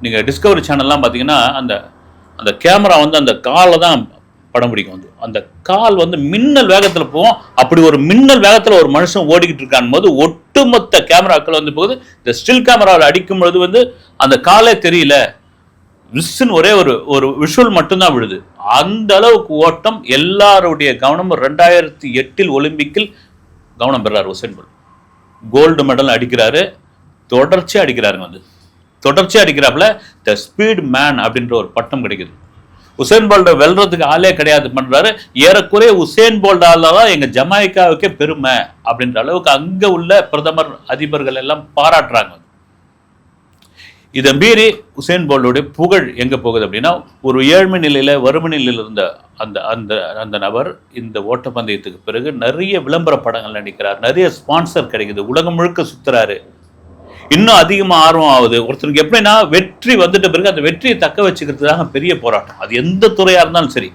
நீங்கள் டிஸ்கவரி சேனல்லாம் பார்த்தீங்கன்னா அந்த அந்த கேமரா வந்து அந்த காலை தான் படம் பிடிக்கும். வந்து அந்த கால் வந்து மின்னல் வேகத்தில் போகும். அப்படி ஒரு மின்னல் வேகத்தில் ஒரு மனுஷன் ஓடிக்கிட்டு இருக்கான் போது ஒட்டுமொத்த கேமராக்கள் வந்து போகுது. இந்த ஸ்டில் கேமராவில் அடிக்கும் பொழுது வந்து அந்த காலே தெரியல, விஸ்ன்னு ஒரே ஒரு விஷுவல் மட்டும்தான் விழுது. அந்த அளவுக்கு ஓட்டம். எல்லாருடைய கவனமும் 2008 ஒலிம்பிக்கில் கவனம் பெறார் உசேன் போல்ட். கோல்டு மெடல் அடிக்கிறாரு, தொடர்ச்சியாக அடிக்கிறாருங்க. வந்து தொடர்ச்சியாக அடிக்கிறாப்புல த ஸ்பீட் மேன் அப்படின்ற ஒரு பட்டம் கிடைக்குது. உசேன் போல்ட்டை வெல்றதுக்கு ஆளே கிடையாது பண்றாரு. ஏறக்குறைய உசேன் போல்டால தான் எங்க ஜமாய்க்காவுக்கே பெருமை அப்படின்ற அளவுக்கு அங்க உள்ள பிரதமர் அதிபர்கள் எல்லாம் பாராட்டுறாங்க. இதை மீறி உசேன் போல்ட்டுடைய புகழ் எங்க போகுது அப்படின்னா, ஒரு ஏழ்மை நிலையில வறுமை நிலையில் இருந்த அந்த அந்த அந்த நபர் இந்த ஓட்டப்பந்தயத்துக்கு பிறகு நிறைய விளம்பர படங்கள் நடிக்கிறார், நிறைய ஸ்பான்சர் கிடைக்குது, உலகம் முழுக்க சுத்துறாரு, இன்னும் அதிகமாக ஆர்வம் ஆகுது. ஒருத்தருக்கு எப்படின்னா வெற்றி வந்துட்ட பிறகு அந்த வெற்றியை தக்க வச்சுக்கிறதுக்காக பெரிய போராட்டம். அது எந்த துறையாக இருந்தாலும் சரி.